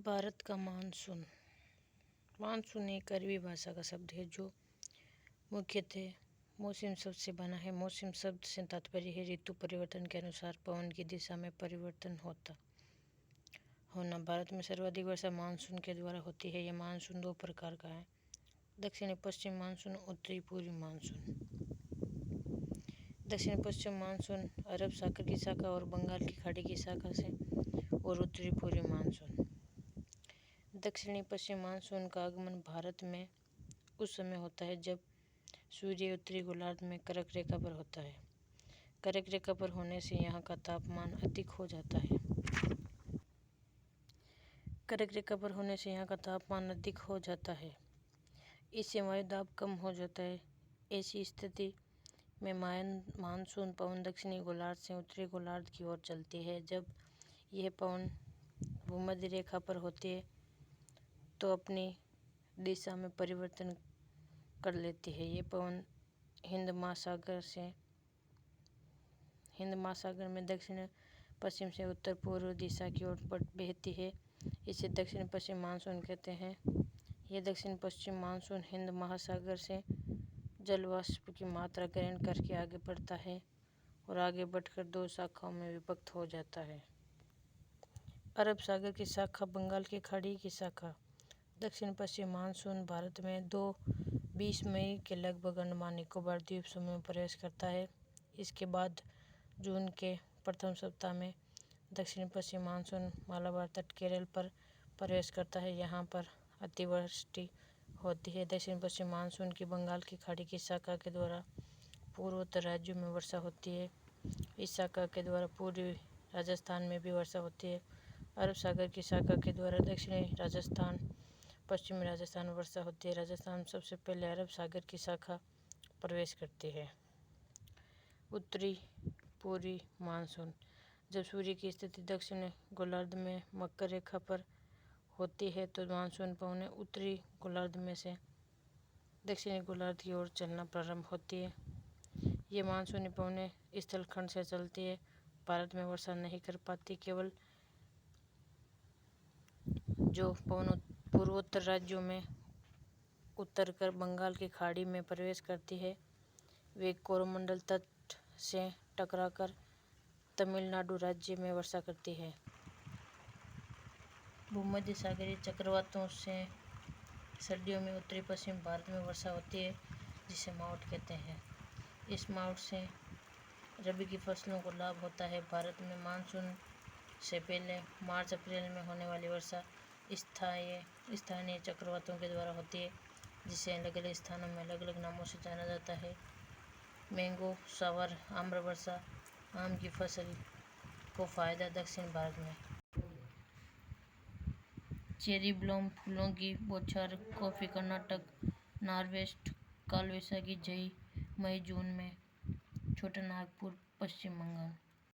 भारत का monsoon. Monsoon एक अरबी भाषा का शब्द है जो मुख्यतः मौसम शब्द से बना है। मौसम शब्द से तात्पर्य है ऋतु परिवर्तन के अनुसार पवन की दिशा में परिवर्तन होना। भारत में सर्वाधिक वर्षा मानसून के द्वारा होती है। यह मानसून दो प्रकार का है: दक्षिणी पश्चिम मानसून, उत्तरी पूर्वी मानसून। दक्षिण पश्चिम मानसून अरब सागर की शाखा और बंगाल की खाड़ी की शाखा से, और उत्तरी पूर्वी मानसून। दक्षिणी पश्चिम मानसून का आगमन भारत में उस समय होता है जब सूर्य उत्तरी गोलार्ध में कर्क रेखा पर होता है। कर्क रेखा पर होने से यहाँ का तापमान अधिक हो जाता है। कर्क रेखा पर होने से यहाँ का तापमान अधिक हो जाता है। इससे वायुदाब कम हो जाता है। ऐसी स्थिति में मानसून पवन दक्षिणी गोलार्ध से उत्तरी गोलार्ध की ओर चलती है। जब यह पवन भूमध्य रेखा पर होती है तो अपनी दिशा में परिवर्तन कर लेती है। ये पवन हिंद महासागर में दक्षिण पश्चिम से उत्तर पूर्व दिशा की ओर बहती है। इसे दक्षिण पश्चिम मानसून कहते हैं। यह दक्षिण पश्चिम मानसून हिंद महासागर से जलवाष्प की मात्रा ग्रहण करके आगे बढ़ता है और आगे बढ़कर दो शाखाओं में विभक्त हो जाता है: अरब सागर की शाखा, बंगाल की खाड़ी की शाखा। दक्षिण पश्चिम मानसून भारत में 20 मई के लगभग अंडमान निकोबार द्वीप समूह में प्रवेश करता है। इसके बाद जून के प्रथम सप्ताह में दक्षिण पश्चिम मानसून मालाबार तट केरल पर प्रवेश करता है। यहाँ पर अतिवृष्टि होती है। दक्षिण पश्चिम मानसून की बंगाल की खाड़ी की शाखा के द्वारा पूर्वोत्तर राज्यों में वर्षा होती है। इस शाखा के द्वारा पूर्वी राजस्थान में भी वर्षा होती है। अरब सागर की शाखा के द्वारा दक्षिणी राजस्थान, पश्चिमी राजस्थान में वर्षा होती है। राजस्थान में सबसे पहले अरब सागर की शाखा प्रवेश करती है। उत्तरी पूर्वी मानसून। जब सूर्य की स्थिति दक्षिण गोलार्ध में मकर रेखा पर होती है तो मानसून पवनें उत्तरी गोलार्ध में से दक्षिणी गोलार्ध की ओर चलना प्रारंभ होती है। ये मानसूनी पवनें स्थलखंड से चलती है, भारत में वर्षा नहीं कर पाती। केवल जो पवन पूर्वोत्तर राज्यों में उतरकर बंगाल की खाड़ी में प्रवेश करती है, वे कोरोमंडल तट से टकराकर तमिलनाडु राज्य में वर्षा करती है। भूमध्य सागरीय चक्रवातों से सर्दियों में उत्तरी पश्चिम भारत में वर्षा होती है, जिसे मावठ कहते हैं। इस मावठ से रबी की फसलों को लाभ होता है। भारत में मानसून से पहले मार्च अप्रैल में होने वाली वर्षा स्थानीय चक्रवातों के द्वारा होती है, जिसे अलग अलग स्थानों में अलग अलग नामों से जाना जाता है। मैंगो शावर, आम्र वर्षा, आम की फसल को फायदा दक्षिण भारत में। चेरी ब्लॉम, फूलों की बौछार, कॉफी कर्नाटक, नॉर्थवेस्ट, कालवैसाखी मई जून में, छोटा नागपुर पश्चिम बंगाल।